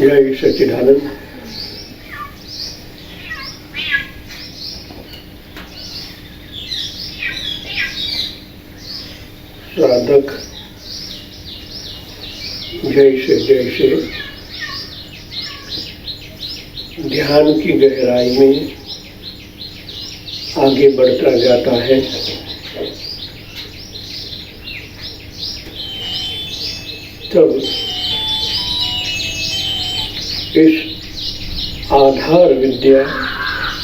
जय सच्चिदानंद। साधक जैसे ध्यान की गहराई में आगे बढ़ता जाता है, तब इस आधार विद्या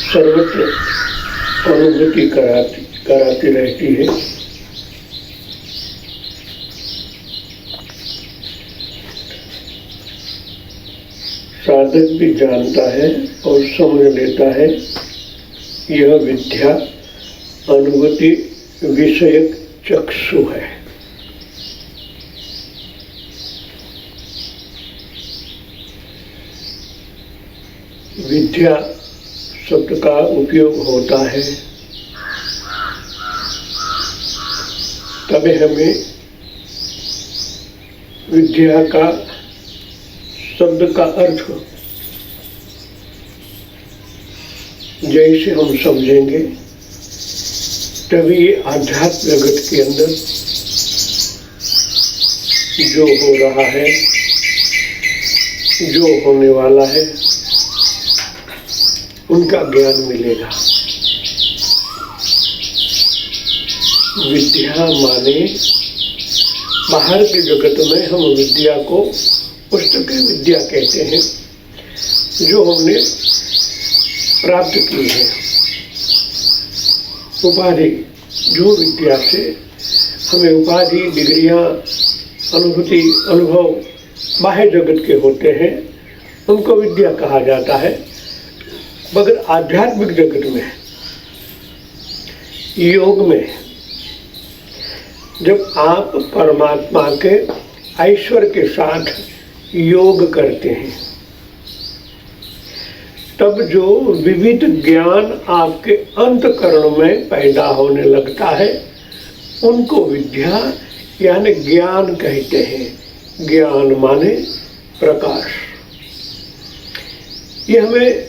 सर्वत्र अनुभूति कराती रहती है। साधक भी जानता है और समझ लेता है, यह विद्या अनुभूति विषयक चक्षु है। विद्या शब्द का उपयोग होता है तभी हमें विद्या का शब्द का अर्थ जैसे हम समझेंगे, तभी ये आध्यात्म जगत के अंदर जो हो रहा है, जो होने वाला है, उनका ज्ञान मिलेगा। विद्या माने बाहर के जगत में हम विद्या को पुस्तक विद्या कहते हैं, जो हमने प्राप्त की है। उपाधि, जो विद्या से हमें उपाधि, डिग्रियां, अनुभूति, अनुभव बाह्य जगत के होते हैं, उनको विद्या कहा जाता है। मगर आध्यात्मिक जगत में, योग में, जब आप परमात्मा के ऐश्वर्य के साथ योग करते हैं, तब जो विविध ज्ञान आपके अंतःकरण में पैदा होने लगता है, उनको विद्या यानी ज्ञान कहते हैं। ज्ञान माने प्रकाश। ये हमें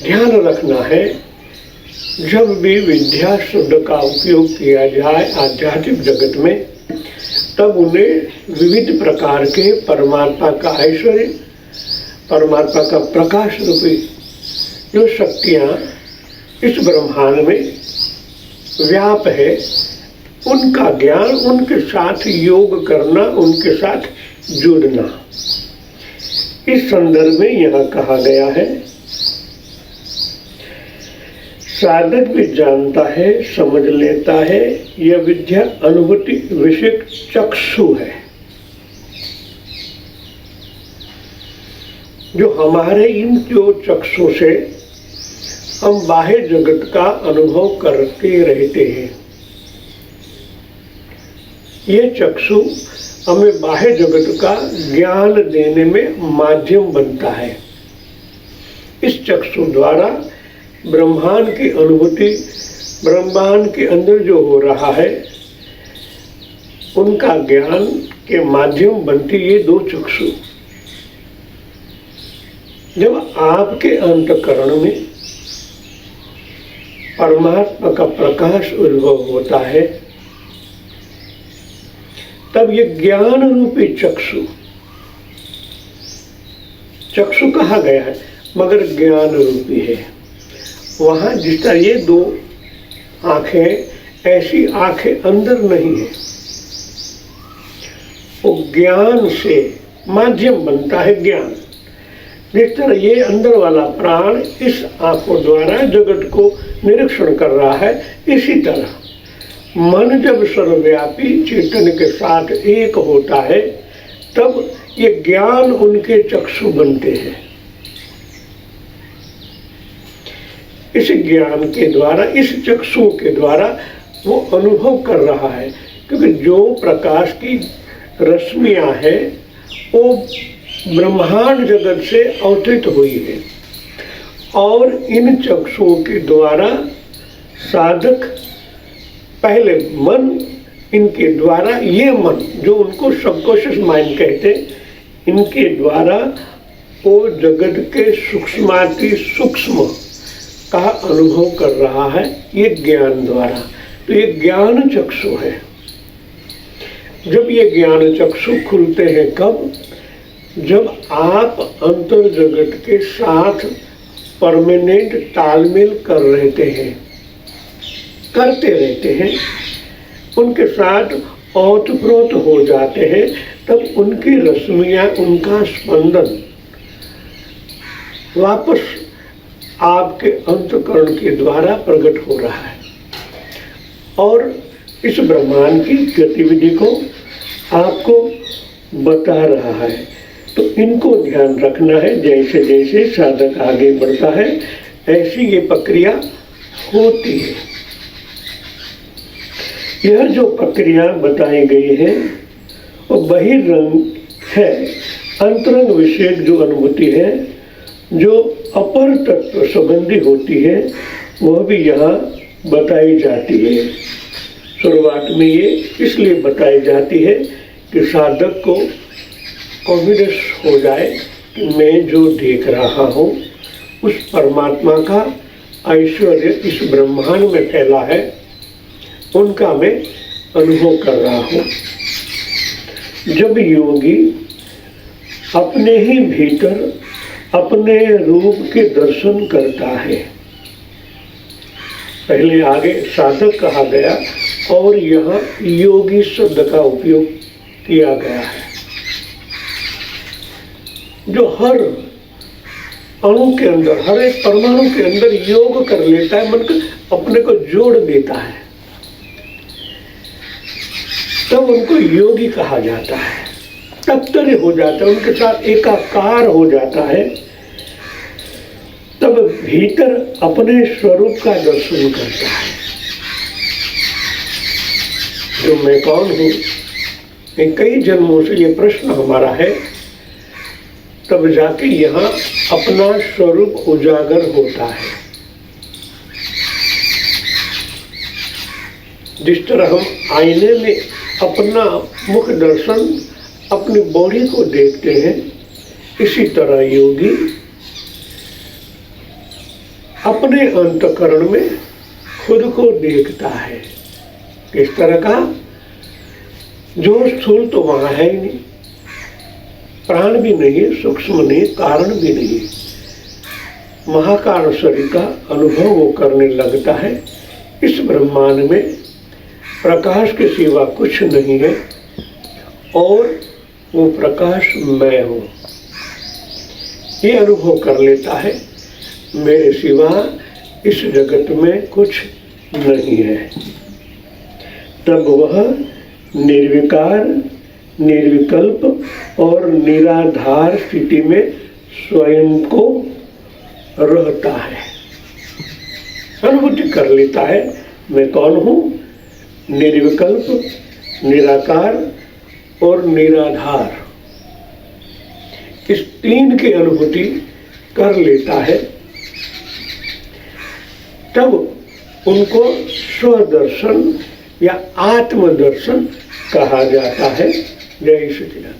ध्यान रखना है, जब भी विद्या शब्द का उपयोग किया जाए आध्यात्मिक जगत में, तब उन्हें विविध प्रकार के परमात्मा का ऐश्वर्य, परमात्मा का प्रकाश रूपी जो शक्तियाँ इस ब्रह्मांड में व्याप है, उनका ज्ञान, उनके साथ योग करना, उनके साथ जुड़ना, इस संदर्भ में यहाँ कहा गया है। साधक भी जानता है, समझ लेता है, यह विद्या अनुभूति विषयक चक्षु है। जो हमारे इन जो चक्षु से हम बाह्य जगत का अनुभव करते रहते हैं, ये चक्षु हमें बाह्य जगत का ज्ञान देने में माध्यम बनता है। इस चक्षु द्वारा ब्रह्मांड की अनुभूति, ब्रह्मांड के अंदर जो हो रहा है, उनका ज्ञान के माध्यम बनती ये दो चक्षु। जब आपके अंतःकरण में परमात्मा का प्रकाश उद्भव होता है, तब ये ज्ञान रूपी चक्षु कहा गया है, मगर ज्ञान रूपी है। वहाँ जिस तरह ये दो आंखें, ऐसी आंखें अंदर नहीं है, वो ज्ञान से माध्यम बनता है ज्ञान। जिस तरह ये अंदर वाला प्राण इस आंखों द्वारा जगत को निरीक्षण कर रहा है, इसी तरह मन जब सर्वव्यापी चेतन के साथ एक होता है, तब ये ज्ञान उनके चक्षु बनते हैं। इस ज्ञान के द्वारा, इस चक्षु के द्वारा वो अनुभव कर रहा है, क्योंकि जो प्रकाश की रश्मियां हैं वो ब्रह्मांड जगत से अवतरित हुई है, और इन चक्षुओं के द्वारा साधक पहले मन, इनके द्वारा ये मन जो उनको सबकॉन्शियस माइंड कहते हैं, इनके द्वारा वो जगत के सूक्ष्माति सूक्ष्म का अनुभव कर रहा है, ये ज्ञान द्वारा। तो ये ज्ञान चक्षु है। जब ये ज्ञान चक्षु खुलते हैं कब? जब आप अंतर जगत के साथ परमानेंट तालमेल करते रहते हैं, उनके साथ ओतप्रोत हो जाते हैं, तब उनकी रश्मियां, उनका स्पंदन वापस आपके अंतःकरण के द्वारा प्रकट हो रहा है और इस ब्रह्मांड की गतिविधि को आपको बता रहा है। तो इनको ध्यान रखना है। जैसे जैसे साधक आगे बढ़ता है ऐसी ये प्रक्रिया होती है। यह जो प्रक्रिया बताई गई है वो बहिरंग है, अंतरंग विषयक जो अनुभूति है, जो अपर तत्व संबंधी होती है, वह भी यहाँ बताई जाती है। शुरुआत में ये इसलिए बताई जाती है कि साधक को कॉन्फिडेंस हो जाए कि मैं जो देख रहा हूँ उस परमात्मा का ऐश्वर्य इस ब्रह्मांड में फैला है, उनका मैं अनुभव कर रहा हूँ। जब योगी अपने ही भीतर अपने रूप के दर्शन करता है, पहले आगे साधक कहा गया और यहाँ योगी शब्द का उपयोग किया गया है, जो हर अणु के अंदर, हर एक परमाणु के अंदर योग कर लेता है, मन को अपने को जोड़ देता है, तब उनको योगी कहा जाता है। तत्पर हो जाता है, उनके साथ एकाकार हो जाता है, तब भीतर अपने स्वरूप का दर्शन करता है। जो मैं कौन हूँ, कई जन्मों से ये प्रश्न हमारा है, तब जाके यहाँ अपना स्वरूप उजागर होता है। जिस तरह हम आईने में अपना मुख दर्शन, अपनी बॉडी को देखते हैं, इसी तरह योगी अपने अंतःकरण में खुद को देखता है। किस तरह का? जो स्थूल तो वहाँ है ही नहीं, प्राण भी नहीं, सूक्ष्म नहीं, कारण भी नहीं, महाकारण शरीर का अनुभव वो करने लगता है। इस ब्रह्मांड में प्रकाश के सिवा कुछ नहीं है और वो प्रकाश मैं हूँ, ये अनुभव कर लेता है। मेरे सिवा इस जगत में कुछ नहीं है। तब वह निर्विकार, निर्विकल्प और निराधार स्थिति में स्वयं को रहता है, अनुभूति कर लेता है। मैं कौन हूँ? निर्विकल्प, निराकार और निराधार, इस तीन की अनुभूति कर लेता है। तब उनको स्वदर्शन या आत्मदर्शन कहा जाता है। जय सच्चिदानंद।